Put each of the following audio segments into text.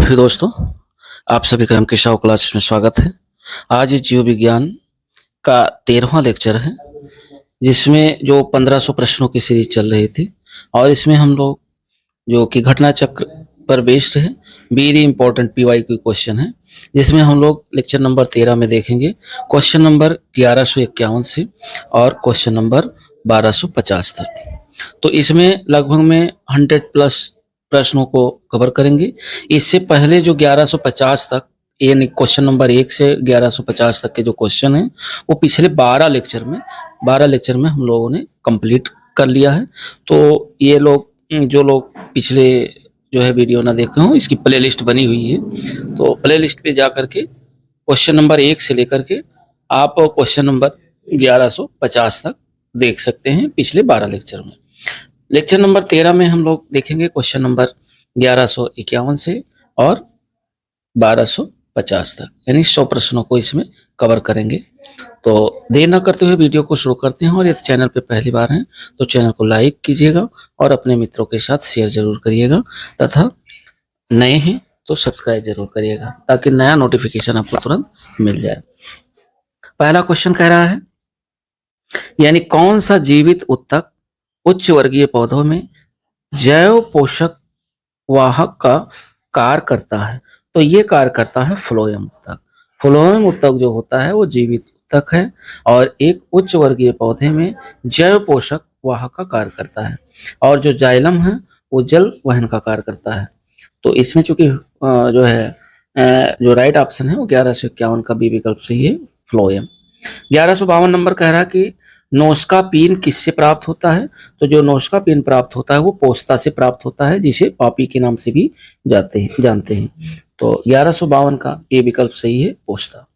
फिर दोस्तों, आप सभी का एमके शाह क्लास में स्वागत है। आज इस जीव विज्ञान का 13वां लेक्चर है, जिसमें जो 1500 प्रश्नों की सीरीज चल रही थी और इसमें हम लोग जो कि घटना चक्र पर बेस्ड है, वेरी इंपॉर्टेंट पीवाईक्यू क्वेश्चन है, जिसमें हम लोग लेक्चर नंबर 13 में देखेंगे क्वेश्चन नंबर 1151 से और क्वेश्चन नंबर 1250 तक। तो इसमें लगभग में 100 प्लस प्रश्नों को कवर करेंगे। इससे पहले जो 1150 तक, यानी क्वेश्चन नंबर 1 से 1150 तक के जो क्वेश्चन हैं, वो पिछले 12 लेक्चर में हम लोगों ने कंप्लीट कर लिया है। तो ये लोग, जो लोग पिछले जो है वीडियो ना देखे हों, इसकी प्लेलिस्ट बनी हुई है, तो प्लेलिस्ट पे जा करके क्वेश्चन नंबर 1 से लेकर के आप क्वेश्चन नंबर 1150 तक देख सकते हैं पिछले 12 लेक्चर में। लेक्चर नंबर 13 में हम लोग देखेंगे क्वेश्चन नंबर 1151 से और 1250 तक, यानी 100 प्रश्नों को इसमें कवर करेंगे। तो देर न करते हुए वीडियो को शुरू करते हैं। और यदि चैनल पे पहली बार हैं तो चैनल को लाइक कीजिएगा और अपने मित्रों के साथ शेयर जरूर करिएगा, तथा नए हैं तो सब्सक्राइब जरूर करिएगा ताकि नया नोटिफिकेशन आपको तुरंत मिल जाए। पहला क्वेश्चन कह रहा है, यानी कौन सा जीवित ऊतक उच्च वर्गीय पौधों में जैव पोषक वाहक का कार्य करता है? तो ये कार्य करता है फ्लोएम ऊतक। फ्लोएम ऊतक जो होता है वो जीवित ऊतक है और एक उच्च वर्गीय पौधे में जैव पोषक वाहक का कार्य करता है, और जो जाइलम है वो जल वहन का कार्य करता है। तो इसमें चूंकि जो है जो राइट ऑप्शन है वो 1151 का बी विकल्प सही है, फ्लोएम। 1152 नंबर कह रहा है कि नोस्कापीन किससे प्राप्त होता है? तो जो नोस्कापीन प्राप्त होता है वो पोस्ता से प्राप्त होता है, जिसे पापी के नाम से भी जानते हैं। तो 1152 का ये विकल्प सही है, पोस्ता।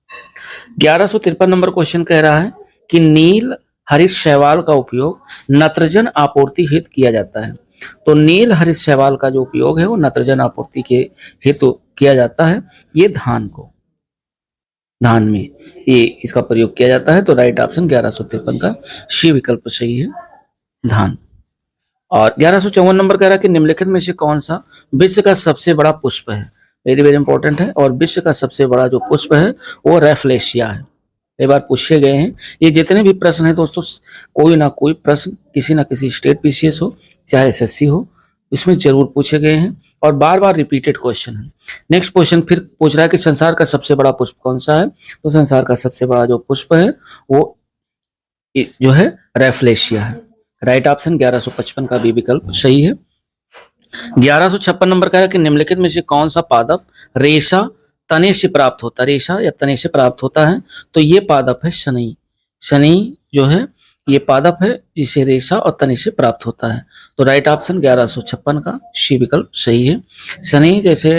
1153 नंबर क्वेश्चन कह रहा है कि नील हरित शैवाल का उपयोग नत्रजन आपूर्ति हेतु किया जाता है। तो नील हरित शैवाल का जो उपयोग है वो नत्रजन आपूर्ति के हेतु किया जाता है। ये धान में ये इसका प्रयोग किया जाता है। तो राइट ऑप्शन 1153 का सी विकल्प सही है, धान। और 1154 नंबर कह रहा है कि निम्नलिखित में से कौन सा विश्व का सबसे बड़ा पुष्प है? वेरी वेरी इंपॉर्टेंट है। और विश्व का सबसे बड़ा जो पुष्प है वो रैफलेशिया है। कई बार पूछे गए हैं। ये जितने भी प्रश्न है दोस्तों, कोई ना कोई प्रश्न किसी ना किसी स्टेट पीसीएस हो चाहे एसएससी हो, इसमें जरूर पूछे गए हैं और बार बार रिपीटेड क्वेश्चन है। नेक्स्ट क्वेश्चन फिर पूछ रहा है कि संसार का सबसे बड़ा पुष्प कौन सा है? तो संसार का सबसे बड़ा जो पुष्प है वो जो है रैफलेशिया है। राइट ऑप्शन 1155 का बी विकल्प सही है। 1156 नंबर कह रहा है कि निम्नलिखित में से कौन सा पादप रेशा तने से प्राप्त होता है? रेशा या तने से प्राप्त होता है? तो ये पादप है शनई। शनई जो है ये पादप है जिसे रेशा और तने से प्राप्त होता है। तो राइट ऑप्शन 1156 का सी विकल्प सही है। शनई जैसे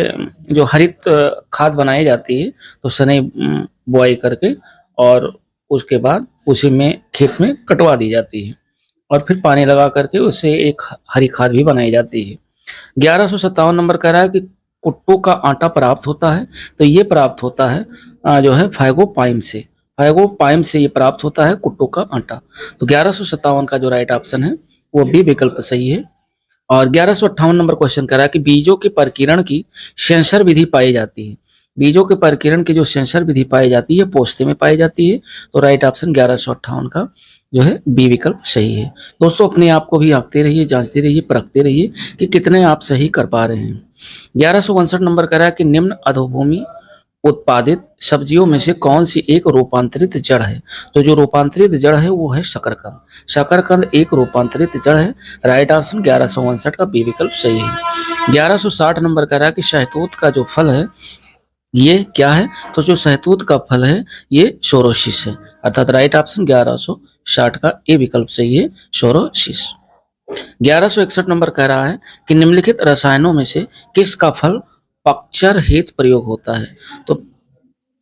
जो हरित खाद बनाई जाती है, तो शनई बुआई करके और उसके बाद उसी में खेत में कटवा दी जाती है और फिर पानी लगा करके उससे एक हरी खाद भी बनाई जाती है। 1157 नंबर कह रहा है कि कुट्टू का आटा प्राप्त होता है। तो ये प्राप्त होता है जो है फाइगोपाइम से। फाइगोपाइम से ये प्राप्त होता है कुट्टू का आटा। तो 1157 का जो राइट ऑप्शन है वो बी विकल्प सही है। और 1158 नंबर क्वेश्चन कह रहा है कि बीजों के परिकिरण की सेंसर विधि पाई जाती है। बीजों के परिकिरण की जो सेंसर विधि पाई जाती है पोस्ते में पाई जाती है। तो राइट ऑप्शन 1158 का जो है बी विकल्प सही है। दोस्तों अपने आप को भी आंकते रहिए, जांचते रहिए, परखते रहिए कि कितने आप सही कर पा रहे हैं। 1159 नंबर कह रहा है कि निम्न अधोभूमि उत्पादित सब्जियों में से कौन सी एक रूपांतरित जड़ है? तो जो रूपांतरित जड़ है वो है शकरकंद। शकरकंद एक रूपांतरित जड़ है। राइट ऑप्शन 1159 का बी विकल्प सही है। 1160 नंबर कह रहा है कि शहतूत का जो फल है ये क्या है? तो जो शहतूत का फल है ये शोरोसिस है, अर्थात राइट ऑप्शन 1160 का ए विकल्प सही है, शोरोसिस। 1161 नंबर कह रहा है कि निम्नलिखित रसायनों में से किसका फल पक्चर हेतु प्रयोग होता है? तो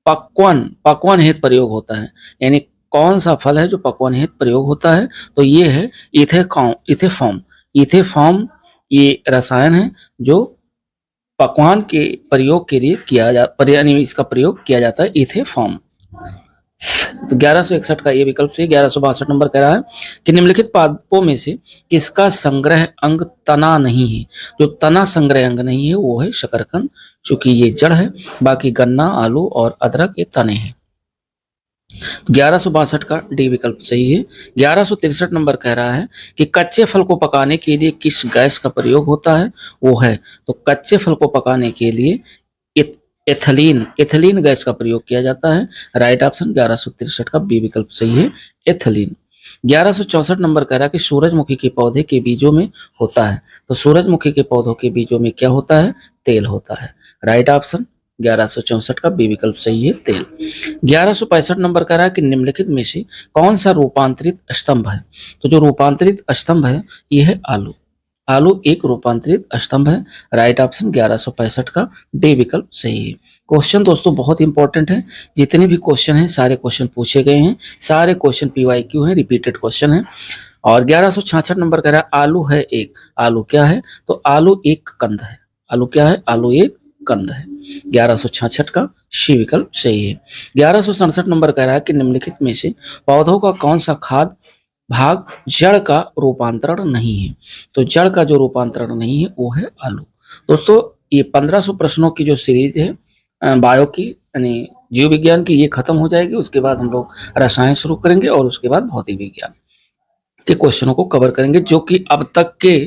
पकवान हेतु प्रयोग होता है, यानी कौन सा फल है जो पकवान हेतु प्रयोग होता है? तो ये है इथेफॉर्म। इथेफॉर्म ये रसायन है जो पकवान के प्रयोग के लिए यानी इसका प्रयोग किया जाता है, इथेफॉर्म। तो 1161 का ये विकल्प सही। 1162 नंबर कह रहा है कि निम्नलिखित पादपों में से किसका संग्रह अंग तना नहीं है। जो तना संग्रह अंग नहीं है वो है शकरकंद, चूंकि ये जड़ है। बाकी गन्ना, आलू और अदरक ये तने हैं। 1162 का डी विकल्प सही है। 1163 नंबर कह रहा है कि कच्चे फल को पकाने के लिए किस गैस का प्रयोग होता है। वो है तो कच्चे फल को पकाने के लिए एथिलीन एथिलीन गैस का प्रयोग किया जाता है। राइट ऑप्शन 1163 का बी विकल्प सही है, एथिलीन। 1164 नंबर कह रहा है कि सूरजमुखी के पौधे के बीजों में होता है। तो सूरजमुखी के पौधों के बीजों में क्या होता है, तेल होता है। राइट ऑप्शन 1164 का बी विकल्प सही है, तेल। 1165 नंबर कह रहा है कि निम्नलिखित में से कौन सा रूपांतरित स्तंभ है। तो जो रूपांतरित स्तंभ है ये है आलू। आलू एक रूपांतरित स्तंभ है। राइट ऑप्शन 1165 का डी विकल्प सही है। क्वेश्चन दोस्तों बहुत इंपॉर्टेंट है। जितने भी क्वेश्चन हैं सारे क्वेश्चन पूछे गए हैं, सारे क्वेश्चन पीवाईक्यू हैं, रिपीटेड क्वेश्चन है। और 1166 नंबर कह रहा है आलू है एक, आलू क्या है, तो आलू एक कंद है। आलू क्या है, आलू एक कंद है। 1166 का शी विकल्प सही है। 1167 नंबर कह रहा है कि निम्नलिखित में से पौधों का कौन सा खाद भाग जड़ का रूपांतरण नहीं है। तो जड़ का जो रूपांतरण नहीं है वो है आलू। दोस्तों ये 1500 प्रश्नों की जो सीरीज है बायो की यानी जीव विज्ञान की, ये खत्म हो जाएगी। उसके बाद हम लोग रसायन शुरू करेंगे और उसके बाद भौतिक विज्ञान के क्वेश्चनों को कवर करेंगे, जो कि अब तक के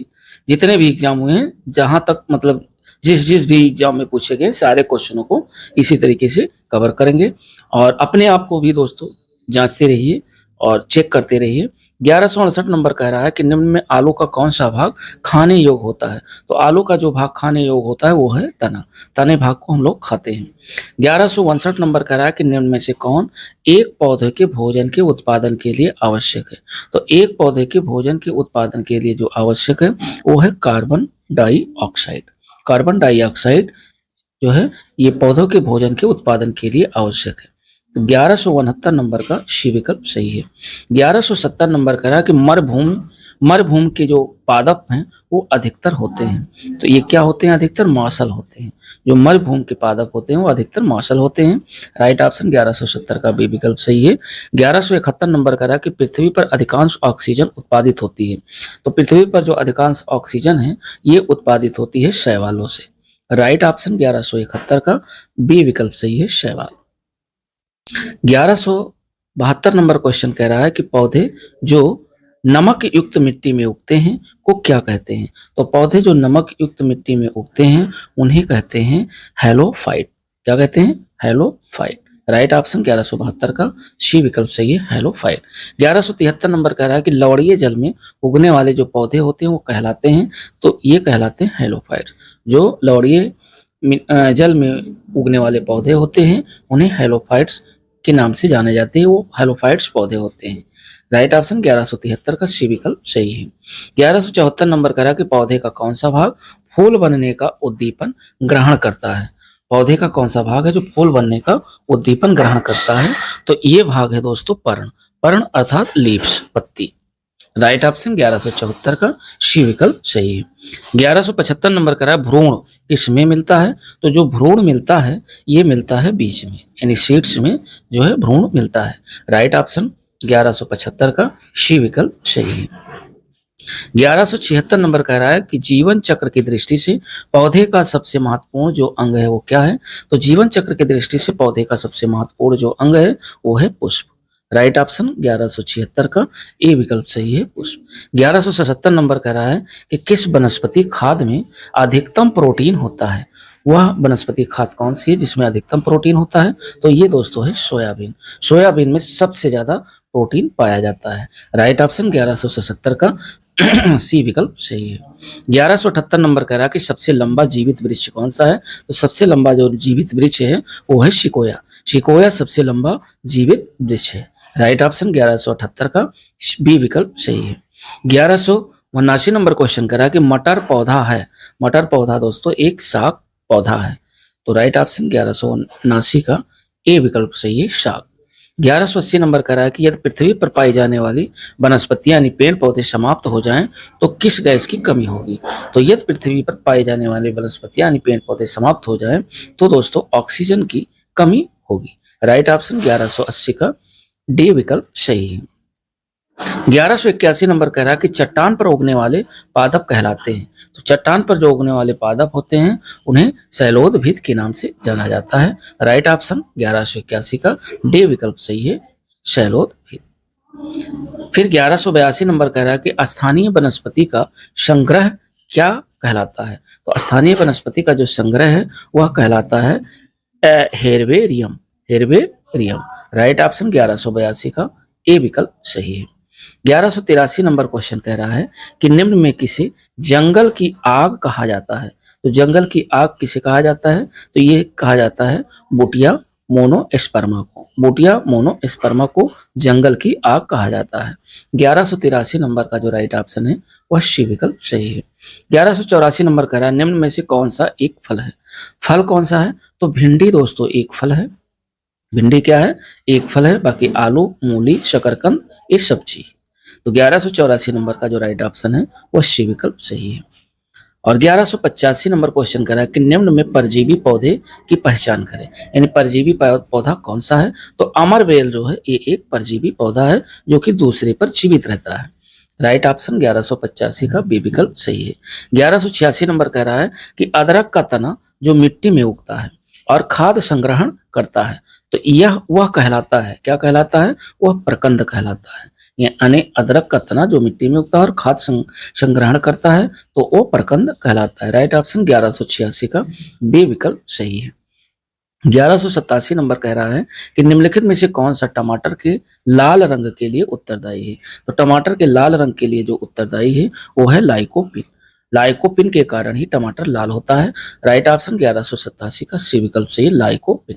जितने भी एग्जाम हुए हैं, जहां तक मतलब जिस जिस भी एग्जाम में पूछे गए सारे क्वेश्चनों को इसी तरीके से कवर करेंगे। और अपने आप को भी दोस्तों जांचते रहिए और चेक करते रहिए। 1168 नंबर कह रहा है कि निम्न में आलू का कौन सा भाग खाने योग्य होता है। तो आलू का जो भाग खाने योग्य होता है वो है तना। तने भाग को हम लोग खाते हैं। 1159 नंबर कह रहा है कि निम्न में से कौन एक पौधे के भोजन के उत्पादन के लिए आवश्यक है। तो एक पौधे के भोजन के उत्पादन के लिए जो आवश्यक है वो है कार्बन डाइऑक्साइड। कार्बन डाइऑक्साइड जो है ये पौधों के भोजन के उत्पादन के लिए आवश्यक है। तो 1169 नंबर का शी विकल्प सही है। 1170 नंबर कह रहा है कि मरुभूमि के जो पादप हैं वो अधिकतर होते हैं। तो ये क्या होते हैं, अधिकतर मांसल होते हैं। जो मरुभूमि के पादप होते हैं वो अधिकतर मांसल होते हैं। राइट ऑप्शन 1170 का बी विकल्प सही है। 1171 नंबर कह रहा है कि पृथ्वी पर अधिकांश ऑक्सीजन उत्पादित होती है। तो पृथ्वी पर जो अधिकांश ऑक्सीजन है ये उत्पादित होती है शैवालों से। राइट ऑप्शन 1171 का बी विकल्प सही है, शैवाल। 1172 नंबर क्वेश्चन कह रहा है कि पौधे जो नमक युक्त मिट्टी में उगते हैं को क्या कहते हैं। तो पौधे जो नमक युक्त मिट्टी में उगते हैं उन्हें कहते हैं हैलोफाइट। क्या कहते हैं, हैलोफाइट। राइट ऑप्शन 1172 का सी विकल्प सही है, हैलोफाइट। 1173 नंबर कह रहा है कि लवणीय जल में उगने वाले जो पौधे होते हैं वो कहलाते हैं, तो ये कहलाते हैं हैलोफाइट। जो लवणीय जल में उगने वाले पौधे होते हैं उन्हें हैलोफाइट्स के नाम से जाने जाते हैं, वो हैलोफाइट्स पौधे होते हैं। राइट ऑप्शन 1173 का सी विकल्प सही है। 1174 नंबर कह रहा है कि पौधे का कौन सा भाग फूल बनने का उद्दीपन ग्रहण करता है। पौधे का कौन सा भाग है जो फूल बनने का उद्दीपन ग्रहण करता है, तो ये भाग है दोस्तों पर्ण। पर्ण अर्थात लीव्स, पत्ती। राइट ऑप्शन 1174 का शी विकल्प सही है। 1175 नंबर कह रहा है भ्रूण किसमें मिलता है। तो जो भ्रूण मिलता है ये मिलता है बीज में, यानी सीड्स में जो है भ्रूण मिलता है। राइट ऑप्शन 1175 का शी विकल्प सही है। 1176 नंबर कह रहा है कि जीवन चक्र की दृष्टि से पौधे का सबसे महत्वपूर्ण जो अंग है वो क्या है। तो जीवन चक्र की दृष्टि से पौधे का सबसे महत्वपूर्ण जो अंग है वो है पुष्प। राइट ऑप्शन 1176 का ए विकल्प सही है, पुष्प। 1177 नंबर कह रहा है कि किस वनस्पति खाद में अधिकतम प्रोटीन होता है। वह वनस्पति खाद कौन सी है जिसमें अधिकतम प्रोटीन होता है, तो ये दोस्तों है सोयाबीन। सोयाबीन में सबसे ज्यादा प्रोटीन पाया जाता है। राइट ऑप्शन 1177 का सी विकल्प सही है। 1178 नंबर कह रहा है कि सबसे लंबा जीवित वृक्ष कौन सा है। तो सबसे लंबा जो जीवित वृक्ष है वो है शिकोया। शिकोया सबसे लंबा जीवित वृक्ष है। राइट ऑप्शन 1178 का बी विकल्प सही है। 1179 नंबर क्वेश्चन कह रहा है कि मटर पौधा है। मटर पौधा दोस्तों एक शाक पौधा है। तो राइट ऑप्शन 1179 का ए विकल्प सही है, शाक। 1180 नंबर कह रहा है कि यदि पृथ्वी पर पाई जाने वाली वनस्पतियां यानी पेड़ पौधे समाप्त हो जाएं तो किस गैस की कमी होगी। तो यदि पृथ्वी पर पाई जाने वाली वनस्पतियां यानी पेड़ पौधे समाप्त हो जाएं तो दोस्तों ऑक्सीजन की कमी होगी। राइट ऑप्शन 1180 का डी विकल्प सही है। 1181 नंबर कह रहा है कि चट्टान पर उगने वाले पादप कहलाते हैं। तो चट्टान पर जो उगने वाले पादप होते हैं उन्हें शैलोदभिद के नाम से जाना जाता है। राइट ऑप्शन 1181 का डी विकल्प सही है, शैलोदभिद। फिर 1182 नंबर कह रहा है कि स्थानीय वनस्पति का संग्रह क्या कहलाता है। तो स्थानीय वनस्पति का जो संग्रह है वह कहलाता है हेर्बेरियम। हेर्बेरियम। राइट ऑप्शन 1182 का ए विकल्प सही है। 1183 नंबर क्वेश्चन कह रहा है कि निम्न में किसे जंगल की आग कहा जाता है। तो जंगल की आग किसे कहा जाता है, तो ये कहा जाता है बुटिया मोनोस्पर्मा को। बुटिया मोनोस्पर्मा को जंगल की आग कहा जाता है। 1183 नंबर का जो राइट ऑप्शन है वह सी विकल्प सही है। 1184 नंबर कह रहा है निम्न में से कौन सा एक फल है। फल कौन सा है, तो भिंडी दोस्तों एक फल है। भिंडी क्या है, एक फल है। बाकी आलू, मूली, शकरकंद ये सब्जी। तो 1184 नंबर का जो राइट ऑप्शन है वह सी विकल्प सही है। और 1185 नंबर क्वेश्चन कर रहा है कि निम्न में परजीवी पौधे की पहचान करें। यानी परजीवी पौधा कौन सा है, तो अमरबेल जो है ये एक परजीवी पौधा है जो कि दूसरे पर जीवित रहता है। राइट ऑप्शन 1185 का बी विकल्प सही है। 1186 नंबर कह रहा है कि अदरक का तना जो मिट्टी में उगता है और खाद संग्रहण करता है, तो यह वह कहलाता है, क्या कहलाता है, वह प्रकंद कहलाता है। यानी अदरक का तना जो मिट्टी में उगता है और खाद संग्रहण करता है तो वो प्रकंद कहलाता है। राइट ऑप्शन 1186 का बी विकल्प सही है। 1187 नंबर कह रहा है कि निम्नलिखित में से कौन सा टमाटर के लाल रंग के लिए उत्तरदायी है। तो टमाटर के लाल रंग के लिए जो उत्तरदायी है वो है लाइकोपिन। लाइकोपिन के कारण ही टमाटर लाल होता है। राइट ऑप्शन 1187 का सी विकल्प सही है, लाइकोपिन।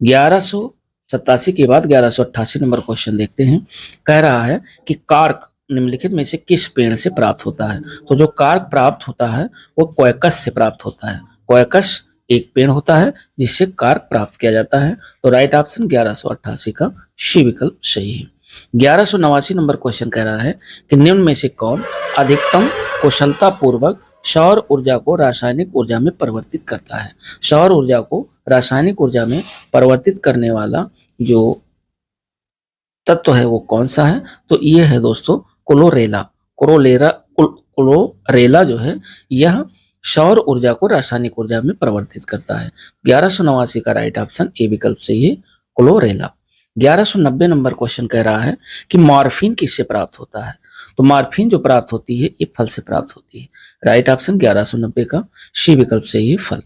1187 के बाद 1188 नंबर क्वेश्चन देखते हैं। कह रहा है कि कार्क निम्नलिखित में से किस पेड़ से प्राप्त होता है। तो जो कार्क प्राप्त होता है वो कोयकस से प्राप्त होता है। कोयकस एक पेड़ होता है जिससे कार्क प्राप्त किया जाता है। तो राइट ऑप्शन 1188 का सी विकल्प सही है। 1189 नंबर क्वेश्चन कह रहा है कि निम्न में से कौन अधिकतम कुशलता पूर्वक सौर ऊर्जा को रासायनिक ऊर्जा में परिवर्तित करता है। सौर ऊर्जा को रासायनिक ऊर्जा में परिवर्तित करने वाला जो तत्व है वो कौन सा है, तो ये है दोस्तों क्लोरेला। क्लोरेला जो है यह सौर ऊर्जा को रासायनिक ऊर्जा में परिवर्तित करता है। 1189 का राइट ऑप्शन ए विकल्प सही है, क्लोरेला। 1190 नंबर क्वेश्चन कह रहा है कि मॉर्फिन किससे प्राप्त होता है। तो मॉर्फिन जो प्राप्त होती है ये फल से प्राप्त होती है। राइट ऑप्शन 1190 का सी विकल्प सही है, फल।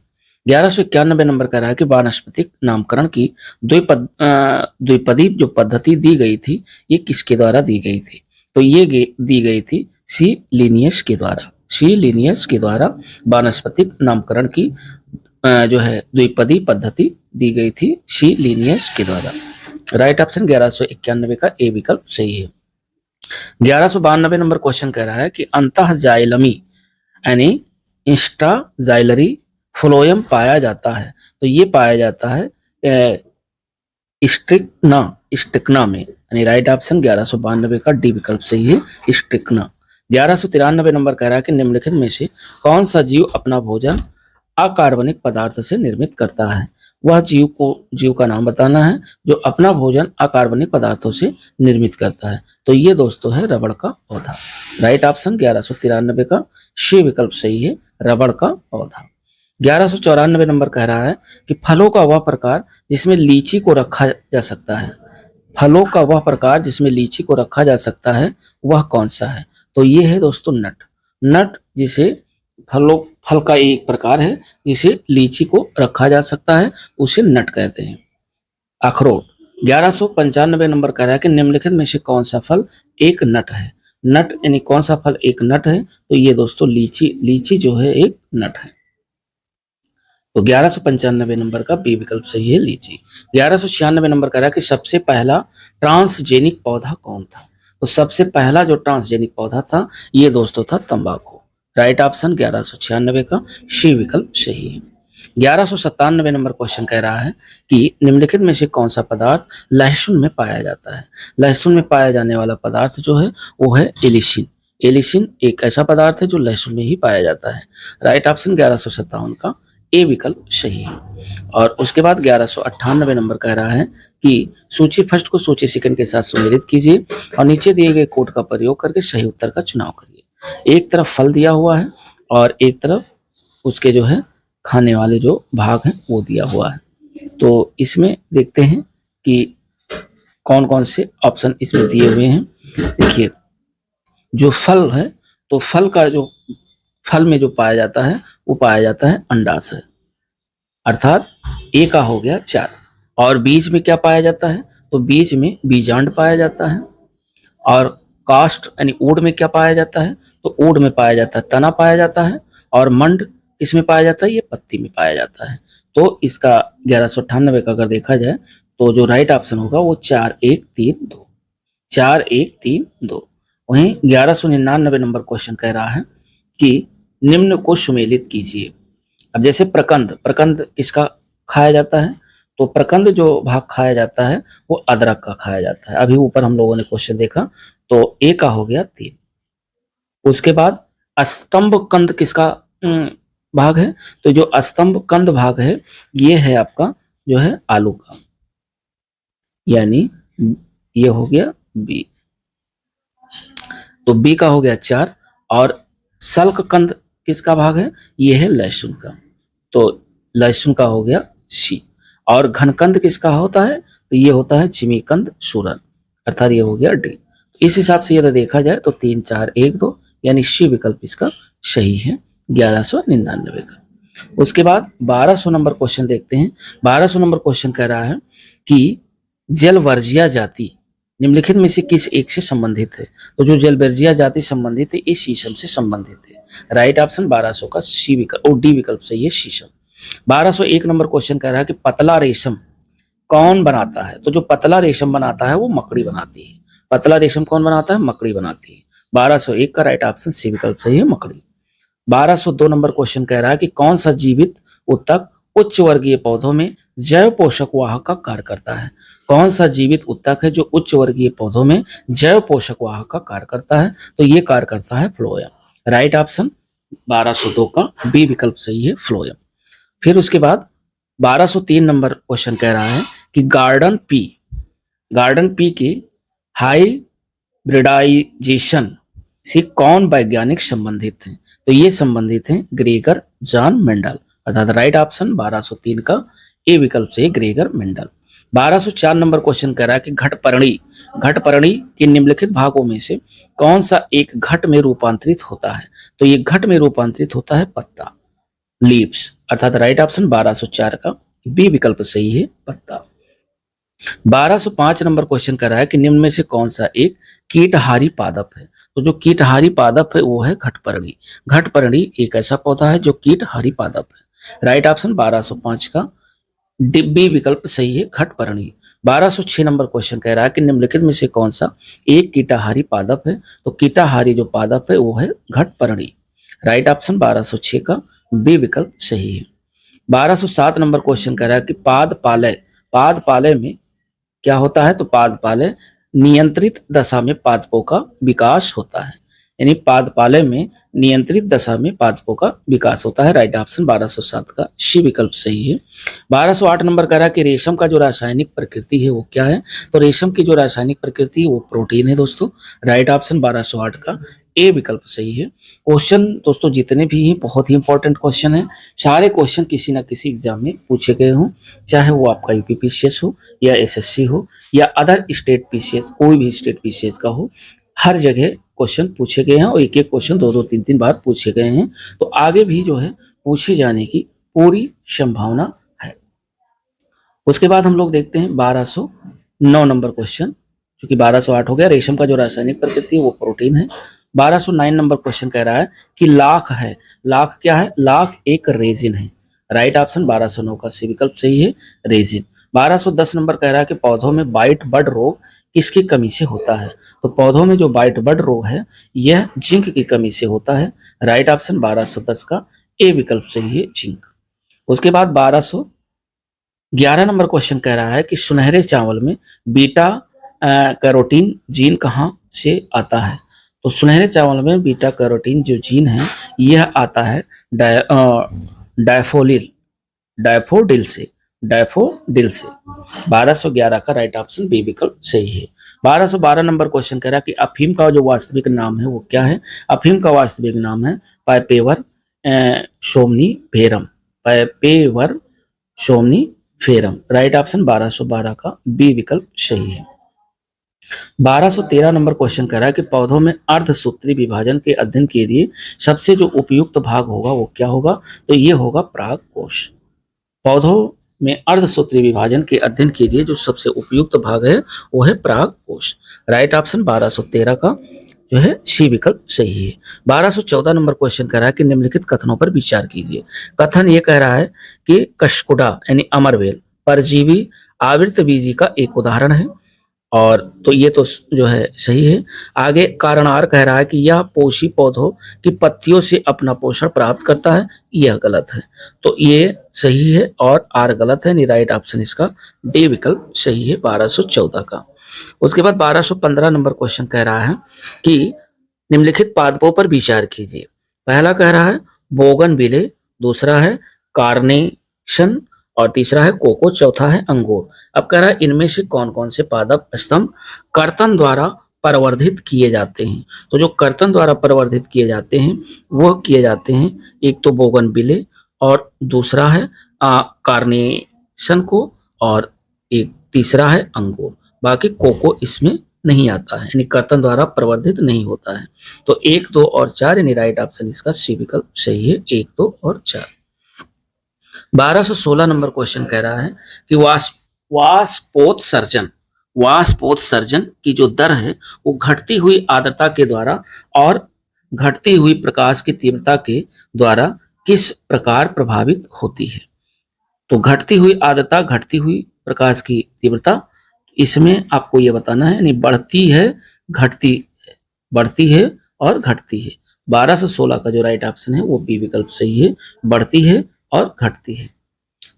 1191 नंबर कह रहा है कि वानस्पतिक नामकरण की द्विपदी जो पद्धति दी गई थी ये किसके द्वारा दी गई थी। तो ये दी गई थी सी लिनियस के द्वारा। सी लिनियस के द्वारा वानस्पतिक नामकरण की जो है द्विपदी पद्धति दी गई थी सी लिनियस के द्वारा। राइट ऑप्शन 1191 का ए विकल्प सही है। 1192 नंबर क्वेश्चन कह रहा है कि अंतःजाइलमी यानी इंस्ट्राजाइलरी फ्लोएम पाया जाता है। तो ये पाया जाता है स्ट्रिक्ना में। यानी राइट ऑप्शन 1192 का डी विकल्प सही है, स्ट्रिक्ना। 1193 नंबर कह रहा है कि निम्नलिखित में से कौन सा जीव अपना भोजन अकार्बनिक पदार्थ से निर्मित करता है। वह जीव का नाम बताना है जो अपना भोजन अकार्बनिक पदार्थों से निर्मित करता है। तो ये दोस्तों है रबड़ का पौधा। राइट ऑप्शन 1193 का सी विकल्प सही है, रबड़ का पौधा। 1194 नंबर कह रहा है कि फलों का वह प्रकार जिसमें लीची को रखा जा सकता है। फलों का वह प्रकार जिसमें लीची को रखा जा सकता है वह कौन सा है। तो ये है दोस्तों नट जिसे फल का एक प्रकार है जिसे लीची को रखा जा सकता है उसे नट कहते हैं। अखरोट। 1195 नंबर कह रहा है कि निम्नलिखित में से कौन सा फल एक नट है। नट यानी कौन सा फल एक नट है, तो ये दोस्तों लीची जो है एक नट है। तो 1195 नंबर का बी विकल्प सही है, लीची। 1196 नंबर कह रहा है कि सबसे पहला ट्रांसजेनिक पौधा कौन था। तो सबसे पहला जो ट्रांसजेनिक पौधा था ये दोस्तों था तंबाकू। राइट ऑप्शन 1196 का सी विकल्प सही है। 1197 नंबर क्वेश्चन कह रहा है कि निम्नलिखित में से कौन सा पदार्थ लहसुन में पाया जाता है। लहसुन में पाया जाने वाला पदार्थ जो है वो है एलिसिन। एलिसिन एक ऐसा पदार्थ है जो लहसुन में ही पाया जाता है। राइट ऑप्शन 1157 का ए विकल्प सही है। और उसके बाद 1198 नंबर कह रहा है कि सूची फर्स्ट को सूची सेकंड के साथ सुमेलित कीजिए और नीचे दिए गए कोड का प्रयोग करके सही उत्तर का चुनाव करिए। एक तरफ फल दिया हुआ है और एक तरफ उसके जो है खाने वाले जो भाग हैं वो दिया हुआ है। तो इसमें देखते हैं कि कौन कौन से ऑप्शन इसमें दिए हुए हैं। देखिए, जो फल है तो फल का जो फल में जो पाया जाता है वो पाया जाता है अंडाशय, अर्थात ए का हो गया 4। और बीज में क्या पाया जाता है, तो बीज में बीजांड पाया जाता है। और कास्ट यानी ऊड में क्या पाया जाता है, तो ऊड में पाया जाता है तना पाया जाता है। और मंड किसमें पाया जाता है, ये पत्ती में पाया जाता है। तो इसका 1198 का अगर देखा जाए तो जो राइट ऑप्शन होगा वो 4 1 3 2, 4 1 3 2। वहीं 1199 नंबर क्वेश्चन कह रहा है कि निम्न को सुमेलित कीजिए। अब जैसे प्रकंद, प्रकंद किसका खाया जाता है, तो प्रकंद जो भाग खाया जाता है वो अदरक का खाया जाता है। अभी ऊपर हम लोगों ने क्वेश्चन देखा तो ए का हो गया 3। उसके बाद स्तंभ कंद किसका भाग है, तो जो स्तंभ कंद भाग है ये है आपका जो है आलू का, यानी ये हो गया बी। तो बी का हो गया 4। और सल्क कंद किसका भाग है, ये है लहसुन का, तो लहसुन का हो गया सी। और घनकंद किसका होता है, तो ये होता है चिमीकंद सूरन, अर्थात ये हो गया डी। इस हिसाब से यदि देखा जाए तो 3 4 1 2 यानी सी विकल्प इसका सही है 1199 का। उसके बाद 1200 नंबर क्वेश्चन देखते हैं। 1200 नंबर क्वेश्चन कह रहा है कि जलवर्जिया जाति निम्नलिखित में से किस एक से संबंधित है, तो जो जलवर्जिया जाति संबंधित है इस शीशम से संबंधित है। राइट ऑप्शन 1200 का सी विकल्प और डी विकल्प सही है शीशम। 1201 नंबर क्वेश्चन कह रहा है कि पतला रेशम कौन बनाता है, तो जो पतला रेशम बनाता है वो मकड़ी बनाती है। पतला रेशम कौन बनाता है, मकड़ी बनाती है। 1201 का राइट ऑप्शन सी विकल्प सही है मकड़ी। 1202 नंबर क्वेश्चन कह रहा है कि कौन सा जीवित उत्तक उच्च वर्गीय पौधों में जैव पोषक वाहक का कार्य करता है। कौन सा जीवित उत्तक है जो उच्च वर्गीय पौधों में जैव पोषक वाहक का कार्य करता है, तो ये कार्य करता है फ्लोएम। राइट ऑप्शन 1202 का बी विकल्प सही है फ्लोएम। फिर उसके बाद 1203 नंबर क्वेश्चन कह रहा है कि गार्डन पी के हाइब्रिडाइजेशन से कौन वैज्ञानिक संबंधित हैं, तो ये संबंधित हैं ग्रेगर जॉन मेंडल, अर्थात राइट ऑप्शन 1203 का ए विकल्प से ग्रेगर मेंडल। 1204 नंबर क्वेश्चन कह रहा है कि घटपर्णी के निम्नलिखित भागों में से कौन सा एक घट में रूपांतरित होता है, तो ये घट में रूपांतरित होता है पत्ता, लीव्स, अर्थात राइट ऑप्शन 1204 का बी विकल्प सही है पत्ता। 1205 नंबर क्वेश्चन कर रहा है कि निम्न में से कौन सा एक कीटहारी पादप है, तो जो कीटहारी पादप है वो है घटपर्णी। घटपर्णी एक ऐसा पौधा है जो कीटहारी पादप है। राइट ऑप्शन 1205 का बी विकल्प सही है घटपर्णी। 1206 नंबर क्वेश्चन कह रहा है कि निम्नलिखित में से कौन सा एक कीटाहारी पादप है, तो कीटाहारी जो पादप है वो है घटपर्णी। राइट ऑप्शन 1206 का बी विकल्प सही है। 1207 नंबर क्वेश्चन कह रहा है कि पादपालय में क्या होता है, तो पादपालय नियंत्रित दशा में पादपों का विकास होता है, यानी पादपालय में नियंत्रित दशा में पादपों का विकास होता है। राइट ऑप्शन 1207 का सी विकल्प सही है। 1208 नंबर कह रहा है कि रेशम का जो रासायनिक प्रकृति है वो क्या है, तो रेशम की जो रासायनिक प्रकृति है वो प्रोटीन है दोस्तों। राइट ऑप्शन 1208 का ए विकल्प सही है। क्वेश्चन दोस्तों जितने भी हैं बहुत ही इंपॉर्टेंट क्वेश्चन है। सारे क्वेश्चन किसी ना किसी एग्जाम में पूछे गए हों, चाहे वो आपका यूपीपीसीएस हो या एसएससी हो या अदर स्टेट पीसीएस, कोई भी स्टेट पीसीएस का हो, हर जगह क्वेश्चन पूछे गए हैं और एक एक क्वेश्चन 2 2 3 3 बार पूछे गए हैं। तो आगे भी जो है पूछे जाने की पूरी संभावना है। उसके बाद हम लोग देखते हैं 1209 नंबर क्वेश्चन, क्योंकि 1208 हो गया। रेशम का जो रासायनिक प्रकृति है वो प्रोटीन है। 1209 नंबर क्वेश्चन कह रहा है कि लाख है, लाख क्या है, लाख एक रेजिन है। राइट ऑप्शन 1209 का सी विकल्प सही है रेजिन। 1210 नंबर कह रहा है कि पौधों में वाइट बड रोग किसकी कमी से होता है, तो पौधों में जो वाइट बड रोग है यह जिंक की कमी से होता है। राइट ऑप्शन 1210 का ए विकल्प सही है जिंक। उसके बाद 1211 नंबर क्वेश्चन कह रहा है कि सुनहरे चावल में बीटा कैरोटीन जीन कहाँ से आता है, तो सुनहरे चावल में बीटा कैरोटीन जो जीन है यह आता है डायफोलिल डैफोडिल से, डैफोडिल से। 1211 का राइट ऑप्शन बी विकल्प सही है। 1212 नंबर क्वेश्चन कह रहा है कि अफीम का जो वास्तविक नाम है वो क्या है। अफीम का वास्तविक नाम है पाइपेवर सोमनीफेरम, पाइपेवर सोमनीफेरम। राइट ऑप्शन 1212 का बी विकल्प सही है। 1213 नंबर क्वेश्चन कह रहा है कि पौधों में अर्धसूत्री विभाजन के अध्ययन के लिए सबसे जो उपयुक्त भाग होगा वो क्या होगा। तो ये होगा परागकोश। पौधों में अर्धसूत्री विभाजन के अध्ययन के लिए जो सबसे उपयुक्त भाग है वो है परागकोश। राइट ऑप्शन 1213 का जो है सी विकल्प सही है। 1214 नंबर क्वेश्चन कह रहा है कि निम्नलिखित कथनों पर विचार कीजिए। कथन ये कह रहा है कि कशकुडा यानी अमरवेल परजीवी आवृतबीजी का एक उदाहरण है, और तो ये तो जो है सही है। आगे कारणार कह रहा है कि यह पोषी पौधों की पत्तियों से अपना पोषण प्राप्त करता है, यह गलत है। तो ये सही है और आर गलत है, राइट ऑप्शन इसका डी विकल्प सही है 1214 का। उसके बाद 1215 नंबर क्वेश्चन कह रहा है कि निम्नलिखित पादपों पर विचार कीजिए। पहला कह रहा है बोगनविले, दूसरा है कार्नेशन और तीसरा है कोको, चौथा है अंगूर। अब कह रहा है इनमें से कौन कौन से पादप स्तंभ कर्तन द्वारा प्रवर्धित किए जाते हैं। तो जो कर्तन द्वारा प्रवर्धित किए जाते हैं वो किए जाते हैं, एक तो बोगनविले और दूसरा है कार्नेशन को, और एक तीसरा है अंगूर। बाकी कोको इसमें नहीं आता है, यानी कर्तन द्वारा प्रवर्धित नहीं होता है। तो 1, 2 और 4 यानी राइट ऑप्शन इसका सी विकल्प सही है, 1, 2 और 4। 1216 नंबर क्वेश्चन कह रहा है कि वाष्पोत्सर्जन की जो दर है वो घटती हुई आर्द्रता के द्वारा और घटती हुई प्रकाश की तीव्रता के द्वारा किस प्रकार प्रभावित होती है। तो घटती हुई आर्द्रता, घटती हुई प्रकाश की तीव्रता, इसमें आपको ये बताना है, यानी बढ़ती है, घटती है, बढ़ती है और घटती है। 1216 का जो राइट ऑप्शन है वो बी विकल्प सही है, बढ़ती है और घटती है।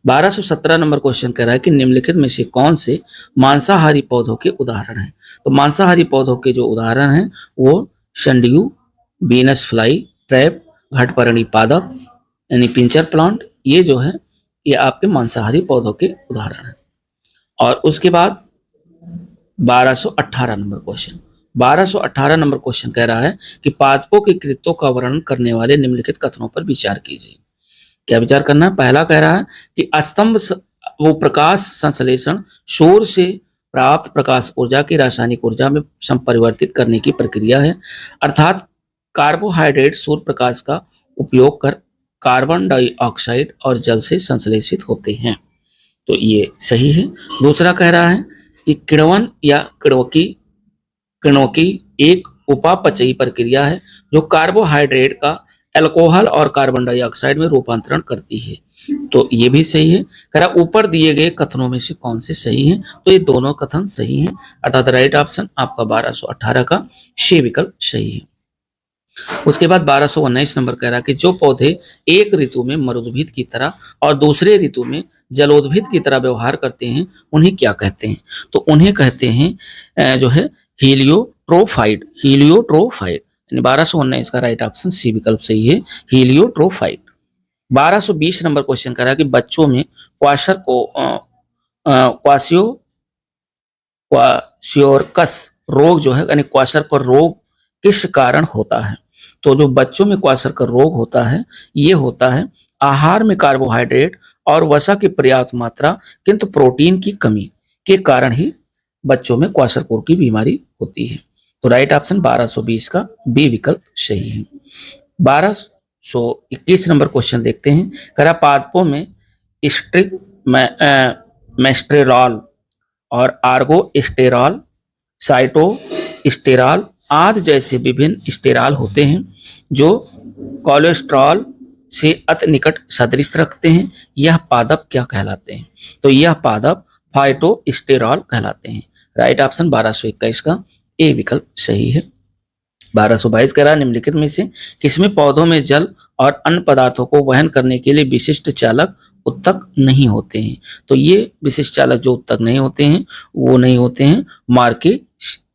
1217 नंबर क्वेश्चन कह रहा है कि निम्नलिखित में से कौन से मांसाहारी पौधों के उदाहरण हैं। तो मांसाहारी पौधों के जो उदाहरण हैं वो शंडियू, बीनस फ्लाई, ट्रैप, घटपर्णी पादप यानी पिंचर प्लांट, ये जो है ये आपके मांसाहारी पौधों के उदाहरण हैं। और उसके बाद 1218 नंबर क्वेश्चन, 1218 नंबर क्वेश्चन कह रहा है कि पादपों के कृत्यों का वर्णन करने वाले निम्नलिखित कथनों पर विचार कीजिए। क्या विचार करना है। पहला कह रहा है कि स्तंभ वो प्रकाश संश्लेषण सौर से प्राप्त प्रकाश ऊर्जा की रासायनिक ऊर्जा में संपरिवर्तित करने की प्रक्रिया है, अर्थात कार्बोहाइड्रेट सूर्य प्रकाश का उपयोग कर कार्बन डाइऑक्साइड और जल से संश्लेषित होते हैं। तो ये सही है। दूसरा कह रहा है कि किण्वन या किण्वकी एक उपापचयी प्रक्रिया है जो कार्बोहाइड्रेट का अल्कोहल और कार्बन डाइऑक्साइड में रूपांतरण करती है। तो ये भी सही है। कह रहा ऊपर दिए गए कथनों में से कौन से सही हैं। तो ये दोनों कथन सही हैं, अर्थात राइट ऑप्शन आपका 1218 का सी विकल्प सही है। उसके बाद 1219 नंबर कह रहा है कि जो पौधे एक ऋतु में मरुद्भिद की तरह और दूसरे ऋतु में जलोद्भिद की तरह व्यवहार करते हैं उन्हें क्या कहते हैं। तो उन्हें कहते हैं जो है हीलियोट्रोफाइट, हीलियोट्रोफाइट। 1219 का राइट ऑप्शन सी विकल्प सही है, हीलियोट्रोफाइट। 1220 नंबर क्वेश्चन कर रहा है कि बच्चों में क्वाशियोरकस रोग जो है, यानी क्वाशरकर रोग किस कारण होता है। तो जो बच्चों में क्वाशरकर रोग होता है ये होता है आहार में कार्बोहाइड्रेट और वसा की पर्याप्त मात्रा किंतु प्रोटीन की कमी के कारण ही बच्चों में क्वाशरकर की बीमारी होती है। तो राइट ऑप्शन 1220 का बी विकल्प सही है। 1221 नंबर क्वेश्चन देखते हैं। करा पादपों में स्ट्रिक मेस्टेरॉल और आर्गोस्टेरॉल, साइटोस्टेरॉल आदि जैसे विभिन्न स्टेरॉल होते हैं जो कोलेस्ट्रॉल से अति निकट सदृश रखते हैं। यह पादप क्या कहलाते हैं। तो यह पादप फाइटोस्टेरॉल कहलाते हैं। राइट ऑप्शन 1221 का ए विकल्प सही है। 1222 कह रहा है निम्नलिखित में से किसमें पौधों में जल और अन्य पदार्थों को वहन करने के लिए विशिष्ट चालक उत्तक नहीं होते हैं। तो ये विशिष्ट चालक जो उत्तक नहीं होते हैं वो नहीं होते हैं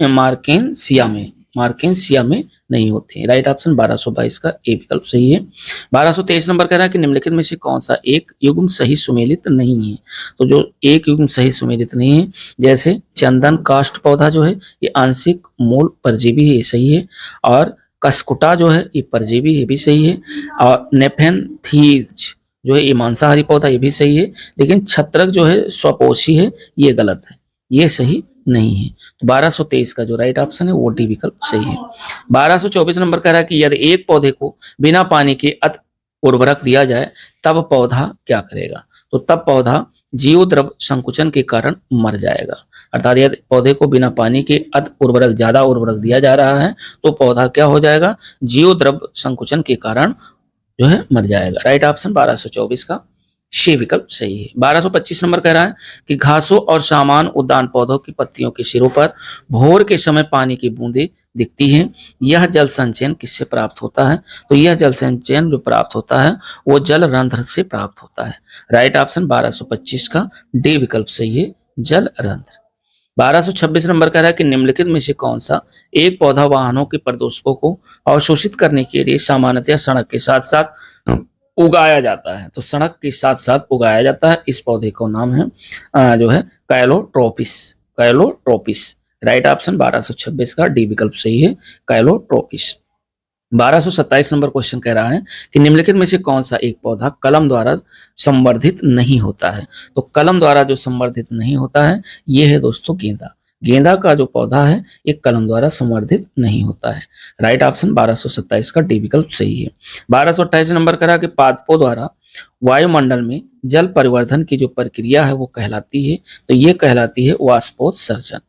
मार्केनसिया में, मार्केंसिया में नहीं होते हैं। राइट ऑप्शन 1222 का ए विकल्प सही है। 1223 नंबर कह रहा है कि निम्नलिखित में से कौन सा एक युग्म सही सुमेलित नहीं है। तो जो एक युग्म सही सुमेलित नहीं है, जैसे चंदन काष्ठ पौधा जो है ये आंशिक मूल परजीवी है, ये सही है। और कसकुटा जो है ये परजीवी है, भी सही है। और नेफेंथीज जो है ये मांसाहारी पौधा, ये भी सही है। लेकिन छत्रक जो है स्वपोषी है, ये गलत है, ये सही नहीं है। तो 1223 का जो राइट ऑप्शन है वो डी विकल्प सही है। 1224 नंबर कह रहा है कि यदि एक पौधे को बिना पानी के अति उर्वरक दिया जाए तब पौधा क्या करेगा। तो तब पौधा जीव द्रव संकुचन के कारण मर जाएगा। अर्थात यदि पौधे को बिना पानी के अति उर्वरक, ज्यादा उर्वरक दिया जा रहा है तो पौधा क्या हो जाएगा, जीव द्रव संकुचन के कारण जो है मर जाएगा। राइट ऑप्शन 1224 का शी विकल्प सही है। 1225 नंबर कह रहा है कि घासों और सामान्य उद्यान पौधों की पत्तियों के सिरों पर भोर के समय पानी की बूंदें दिखती हैं। यह जल संचयन किससे प्राप्त होता है। तो यह जल संचयन जो प्राप्त होता है वो जल रंध्र से प्राप्त होता है। राइट ऑप्शन 1225 का डी विकल्प सही है, जल रंध्र। 1226 नंबर कह रहा है कि निम्नलिखित में से कौन सा एक पौधा वाहनों के प्रदूषकों को अवशोषित करने के लिए सामान्यतः सड़क के साथ साथ उगाया जाता है। तो सड़क के साथ साथ उगाया जाता है। इस पौधे का नाम है जो है कैलोट्रोपिस, कैलोट्रोपिस। राइट ऑप्शन 1226 का डी विकल्प सही है, कैलोट्रोपिस। 1227 नंबर क्वेश्चन कह रहा है कि निम्नलिखित में से कौन सा एक पौधा कलम द्वारा संवर्धित नहीं होता है। तो कलम द्वारा जो संवर्धित नहीं होता है ये है दोस्तों गेंदा। गेंदा का जो पौधा है ये कलम द्वारा संवर्धित नहीं होता है। राइट ऑप्शन 1227 का डी विकल्प सही है। 1228 नंबर करा कि पादपों द्वारा वायुमंडल में जल परिवर्धन की जो प्रक्रिया है वो कहलाती है। तो ये कहलाती है वाष्पोत्सर्जन,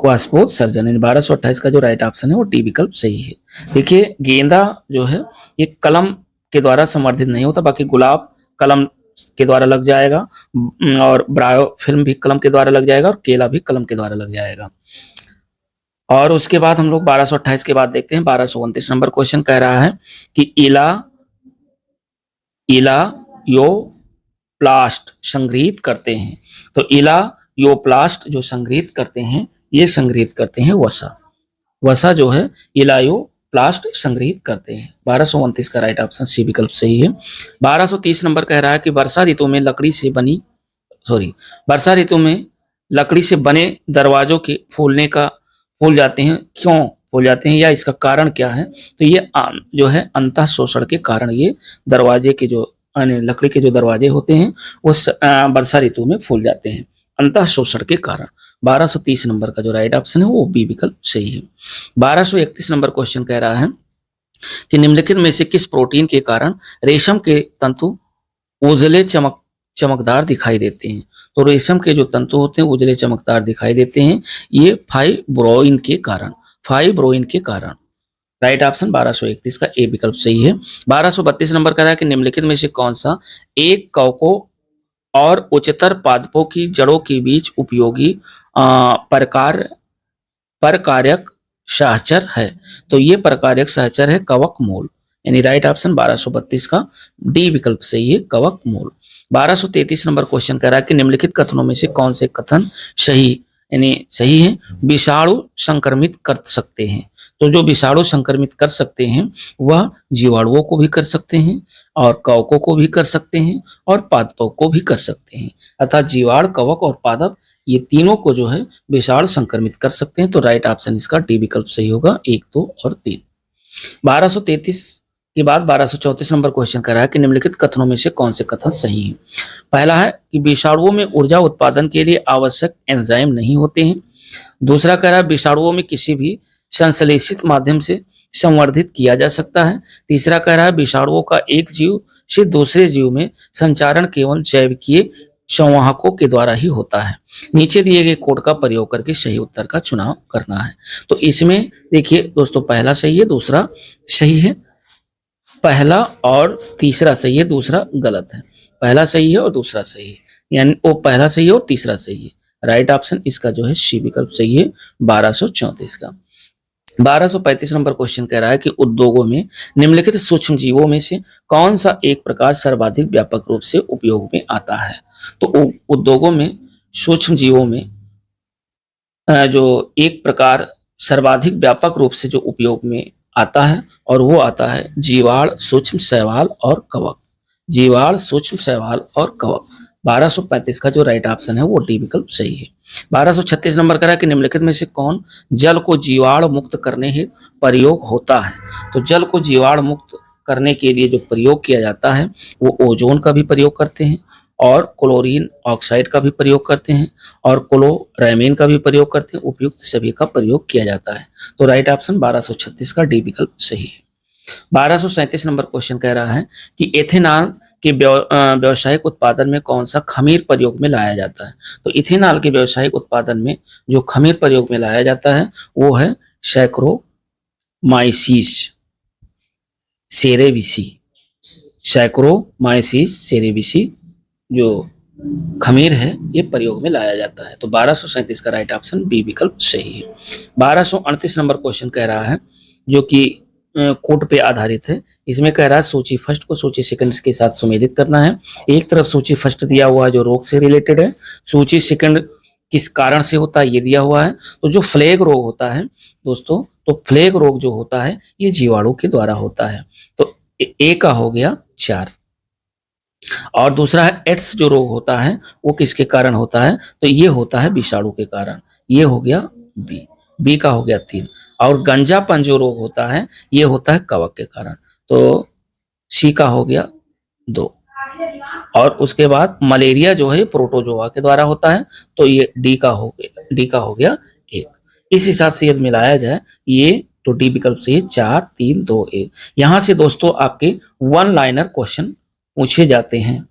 वाष्पोत्सर्जन। 1228 का जो राइट ऑप्शन है वो डी विकल्प सही है। देखिए गेंदा जो है ये कलम के द्वारा संवर्धित नहीं होता, बाकी गुलाब कलम के द्वारा लग जाएगा और ब्रायो फिल्म भी कलम के द्वारा लग जाएगा और केला भी कलम के द्वारा लग जाएगा। और उसके बाद हम लोग 1228 के बाद देखते हैं 1229 नंबर क्वेश्चन कह रहा है कि इला यो प्लास्ट संग्रहित करते हैं। तो इला यो प्लास्ट जो संग्रहित करते हैं ये संग्रहित करते हैं वसा। वसा जो है इलायो प्लास्ट संग्रहित करते हैं। 1229 का राइट ऑप्शन सी विकल्प सही है। 1230 नंबर कह रहा है कि वर्षा ऋतु में लकड़ी से बने दरवाजों के फूल जाते हैं। क्यों फूल जाते हैं या इसका कारण क्या है। तो ये जो है अंतः शोषण के कारण ये दरवाजे के जो लकड़ी के जो दरवाजे होते हैं वो वर्षा ऋतु में फूल जाते हैं अंतः शोषण के कारण। 1230 नंबर का जो राइट ऑप्शन है वो बी विकल्प सही है। 1231 नंबर क्वेश्चन कह रहा है कि निम्नलिखित में से किस प्रोटीन के कारण रेशम के तंतु उजले चमकदार दिखाई देते हैं। तो रेशम के जो तंतु होते हैं उजले चमकदार दिखाई देते हैं, ये फाइब्रोइन के कारण। राइट ऑप्शन 1231 का ए विकल्प सही है। 1232 नंबर कह रहा है कि निम्नलिखित में से कौन सा एक कवकों और उच्चतर पादपों की जड़ों के बीच उपयोगी परकारक सहचर है। तो ये परकारक सहचर है कवक मूल, यानी राइट ऑप्शन 1232 का डी विकल्प सही है, कवक मूल। 1233 नंबर क्वेश्चन कह रहा है कि निम्नलिखित कथनों में से कौन से कथन सही है। विषाणु संक्रमित कर सकते हैं। तो जो विषाणु संक्रमित कर सकते हैं वह जीवाणुओं को भी कर सकते हैं और कवकों को भी कर सकते हैं और पादपों को भी कर सकते हैं। अर्थात जीवाणु, कवक और पादप ये तीनों को जो है विषाणु संक्रमित कर सकते हैं। तो राइट ऑप्शन इसका डी विकल्प सही होगा, 1, 2 और 3। 1233 के बाद 1234 नंबर क्वेश्चन कर रहा है कि निम्नलिखित कथनों में से कौन से कथन सही हैं। पहला है कि विषाणुओं में ऊर्जा उत्पादन के लिए आवश्यक एंजाइम नहीं होते हैं। दूसरा कह रहा है विषाणुओं में किसी भी संश्लेषित माध्यम से संवर्धित किया जा सकता है। तीसरा कह रहा है विषाणुओं का एक जीव से दूसरे जीव में संचारण केवल जैविकीय संवाहकों के द्वारा ही होता है। नीचे दिए गए कोड का प्रयोग करके सही उत्तर का चुनाव करना है। तो इसमें देखिए दोस्तों पहला सही है, दूसरा सही है, पहला और तीसरा सही है, दूसरा गलत है। पहला सही है और दूसरा सही है, यानी वो पहला सही है और तीसरा सही है। राइट ऑप्शन इसका जो है सी विकल्प सही है 1234 का। 1235 नंबर क्वेश्चन कह रहा है कि उद्योगों में निम्नलिखित सूक्ष्म जीवों में से कौन सा एक प्रकार सर्वाधिक व्यापक रूप से उपयोग में आता है। तो उद्योगों में सूक्ष्म जीवों में जो एक प्रकार सर्वाधिक व्यापक रूप से जो उपयोग में आता है और वो आता है जीवाणु, सूक्ष्म शैवाल और कवक। जीवाणु, सूक्ष्म शैवाल और कवक। 1235 का जो राइट ऑप्शन है वो डी विकल्प सही है। 1236 नंबर करा कि निम्नलिखित में से कौन जल को जीवाणु मुक्त करने हेतु प्रयोग होता है? तो जल को जीवाणु मुक्त करने के लिए जो प्रयोग किया जाता है वो ओजोन का भी प्रयोग करते हैं और क्लोरीन ऑक्साइड का भी प्रयोग करते हैं और क्लोरामीन का भी प्रयोग करते हैं। उपयुक्त सभी का प्रयोग किया जाता है। तो राइट ऑप्शन 1236 का डी विकल्प सही है। 1237 नंबर क्वेश्चन कह रहा है कि एथेनॉल के व्यावसायिक उत्पादन में कौन सा खमीर प्रयोग में लाया जाता है? तो इथेनॉल के व्यावसायिक उत्पादन में जो खमीर प्रयोग में लाया जाता है वो है सैक्रोमाइसिस सेरेविसी। सैक्रोमाइसिस सेरेविसी जो खमीर है ये प्रयोग में लाया जाता है। तो 1237 का राइट ऑप्शन बी विकल्प सही है। 1238 नंबर क्वेश्चन कह रहा है जो कि कोड पे आधारित है। इसमें कह रहा है सूची फर्स्ट को सूची सेकंड के साथ सुमेलित करना है। एक तरफ सूची फर्स्ट दिया हुआ है जो रोग से रिलेटेड है, सूची सेकंड किस कारण से होता है ये दिया हुआ है। तो जो फ्लेग रोग होता है दोस्तों, तो फ्लेग रोग जो होता है ये जीवाणु के द्वारा होता है। तो ए का हो गया 4 और दूसरा है एड्स जो रोग होता है वो किसके कारण होता है? तो ये होता है विषाणु के कारण। ये हो गया बी का हो गया 3 और गंजापन जो रोग होता है ये होता है कवक के कारण। तो सी का हो गया 2 और उसके बाद मलेरिया जो है प्रोटोजोआ के द्वारा होता है। तो ये डी का हो गया 1। इस हिसाब से यदि मिलाया जाए ये तो डी विकल्प से 4 3 2 1। यहां से दोस्तों आपके वन लाइनर क्वेश्चन पूछे जाते हैं।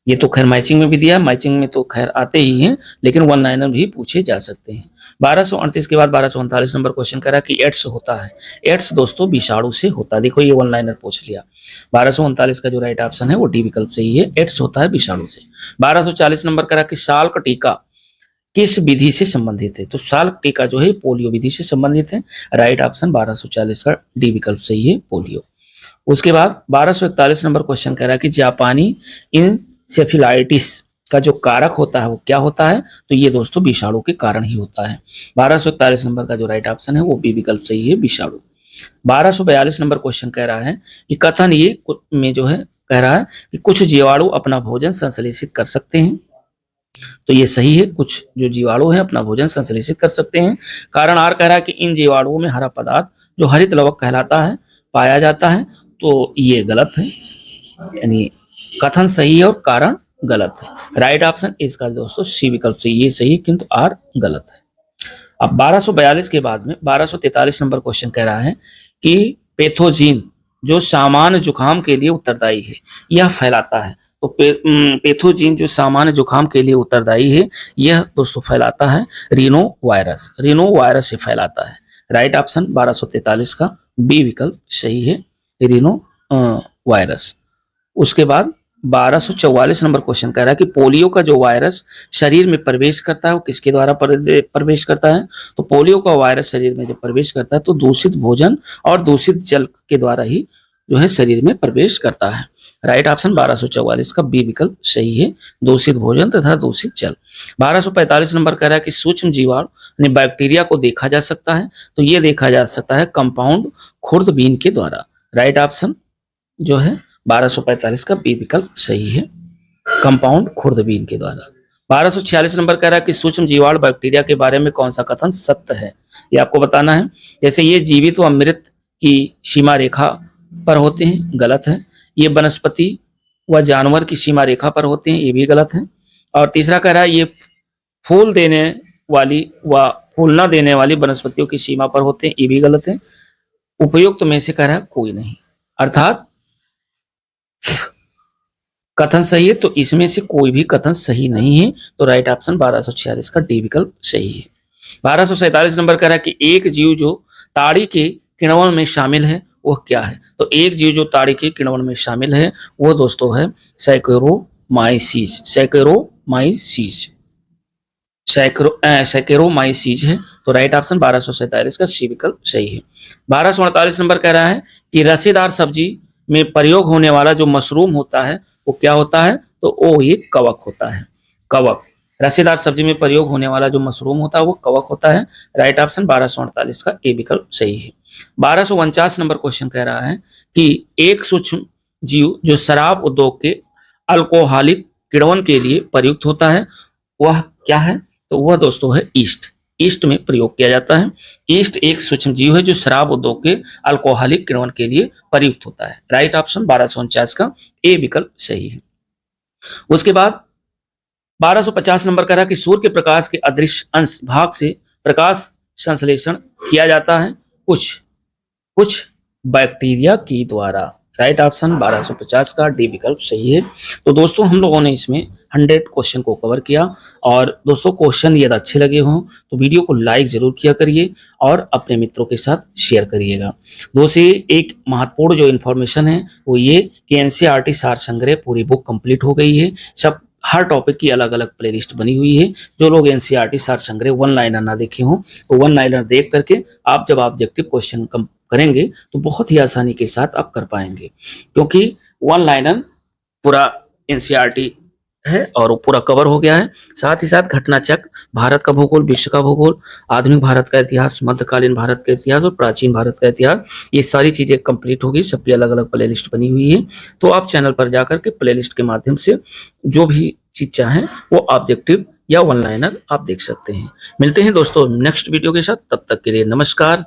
ये तो खैर मैचिंग में भी दिया है, मैचिंग में तो खैर आते ही हैं, लेकिन वन लाइनर भी पूछे जा सकते हैं। 1238 के बाद 1239 नंबर क्वेश्चन करा कि एड्स होता है। एड्स दोस्तों विषाणु से होता है। देखो ये वन लाइनर पूछ लिया। 1239 का जो राइट ऑप्शन है वो डी विकल्प सही है। एड्स होता है विषाणु से। 1240 नंबर करा कि साल्क टीका किस विधि से संबंधित है? तो साल्क टीका जो है पोलियो विधि से संबंधित है। राइट ऑप्शन 1240 का डी विकल्प सही है, पोलियो। उसके बाद 1241 नंबर क्वेश्चन कह रहा है कि जापानी इंसेफेलाइटिस का जो कारक होता है वो क्या होता है? तो ये दोस्तों विषाणु के कारण ही होता है। 1241 नंबर का जो राइट ऑप्शन है वो बी विकल्प सही है, विषाणु। 1242 नंबर क्वेश्चन कह रहा है कि कथन ये में जो है कह रहा है कि कुछ जीवाणु अपना भोजन संश्लेषित कर सकते हैं। तो ये सही है, कुछ जो जीवाणु है अपना भोजन संश्लेषित कर सकते हैं। कारण आर कह रहा है कि इन जीवाणुओं में हरा पदार्थ जो हरित लवक कहलाता है पाया जाता है। तो ये गलत है, यानी कथन सही है और कारण गलत है। राइट ऑप्शन इसका दोस्तों सी विकल्प से ये सही है किंतु आर गलत है। अब 1242 के बाद में 1243 नंबर क्वेश्चन कह रहा है कि पैथोजीन जो सामान्य जुकाम के लिए उत्तरदायी है यह फैलाता है। तो पैथोजीन जो सामान्य जुकाम के लिए उत्तरदायी है यह दोस्तों फैलाता है रीनो वायरस। रीनो वायरस से फैलाता है। राइट ऑप्शन 1243 का बी विकल्प सही है, रीनो वायरस। उसके बाद 1244 नंबर क्वेश्चन कह रहा है कि पोलियो का जो वायरस शरीर में प्रवेश करता है वो किसके द्वारा प्रवेश करता है? तो पोलियो का वायरस शरीर में जब प्रवेश करता है तो दूषित भोजन और दूषित जल के द्वारा ही जो है शरीर में प्रवेश करता है। राइट ऑप्शन 1244 का बी विकल्प सही है, दूषित भोजन तथा दूषित जल। 1245 नंबर कह रहा है कि सूक्ष्म जीवाणु बैक्टीरिया को देखा जा सकता है। तो ये देखा जा सकता है कंपाउंड खुर्दबीन के द्वारा। राइट ऑप्शन जो है 1245 का बी विकल्प सही है, कंपाउंड खुर्दबीन के द्वारा। 1246 नंबर कह रहा है कि सूक्ष्म जीवाणु बैक्टीरिया के बारे में कौन सा कथन सत्य है? ये आपको बताना है। जैसे ये जीवित व मृत की सीमा रेखा पर होते हैं, गलत है। ये वनस्पति व जानवर की सीमा रेखा पर होते हैं, ये भी गलत है। और तीसरा कह रहा है ये फूल देने वाली व फूल न देने वाली वनस्पतियों की सीमा पर होते हैं, ये भी गलत है। उपयुक्त में से कह रहा है कोई नहीं, अर्थात कथन सही है तो इसमें से कोई भी कथन सही नहीं है। तो राइट ऑप्शन 1246 का डी विकल्प सही है। 1247 नंबर कह रहा है कि एक जीव जो ताड़ी के किण्वन में शामिल है वह क्या है? तो एक जीव जो ताड़ी के किण्वन में शामिल है वो दोस्तों है सैकेरोमाइसीज। सैकेरोमाइसीज है। तो राइट ऑप्शन 1247 का सी विकल्प सही है। 1248 नंबर कह रहा है कि रसेदार सब्जी में प्रयोग होने वाला जो मशरूम होता है वो क्या होता है? तो वो ये कवक होता है, कवक। रसेदार सब्जी में प्रयोग होने वाला जो मशरूम होता है वो कवक होता है। राइट ऑप्शन 1248 का ए विकल्प सही है। 1249 नंबर क्वेश्चन कह रहा है कि एक सूक्ष्म जीव जो शराब उद्योग के अल्कोहलिक किण्वन के लिए प्रयुक्त होता है वह क्या है? तो वह दोस्तों है ईस्ट। ईस्ट में प्रयोग किया जाता है। ईस्ट एक सूक्ष्म जीव है जो शराब उद्योग के अल्कोहलिक किण्वन के लिए प्रयुक्त होता है। राइट ऑप्शन 1249 का ए विकल्प सही है। उसके बाद 1250 नंबर कह रहा कि सूर्य के प्रकाश के अदृश्य अंश भाग से प्रकाश संश्लेषण किया जाता है कुछ बैक्टीरिया की द्वारा। राइट ऑप्शन 1250 का डी विकल्प सही है। तो दोस्तों हम लोगों ने इसमें 100 क्वेश्चन को कवर किया और दोस्तों क्वेश्चन यदि अच्छे लगे हों तो वीडियो को लाइक जरूर किया करिए और अपने मित्रों के साथ शेयर करिएगा। दोस्तों एक महत्वपूर्ण जो इन्फॉर्मेशन है वो ये कि एनसीईआरटी सार संग्रह पूरी बुक कंप्लीट हो गई है। सब हर टॉपिक की अलग अलग प्लेलिस्ट बनी हुई है। जो लोग एनसीईआरटी सार संग्रह वन लाइनर ना देखे हों तो वन लाइनर देख करके आप जब ऑब्जेक्टिव क्वेश्चन करेंगे तो बहुत ही आसानी के साथ आप कर पाएंगे, क्योंकि वन लाइनर पूरा एनसीईआरटी है और वो पूरा कवर हो गया है। साथ ही साथ घटना चक्र, भारत का भूगोल, विश्व का भूगोल, आधुनिक भारत का इतिहास, मध्यकालीन भारत का इतिहास और प्राचीन भारत का इतिहास, ये सारी चीजें कंप्लीट होगी। सबकी अलग अलग प्लेलिस्ट बनी हुई है। तो आप चैनल पर जाकर के प्लेलिस्ट के माध्यम से जो भी चीज चाहें वो ऑब्जेक्टिव या वन लाइनर आप देख सकते हैं। मिलते हैं दोस्तों नेक्स्ट वीडियो के साथ, तब तक के लिए नमस्कार।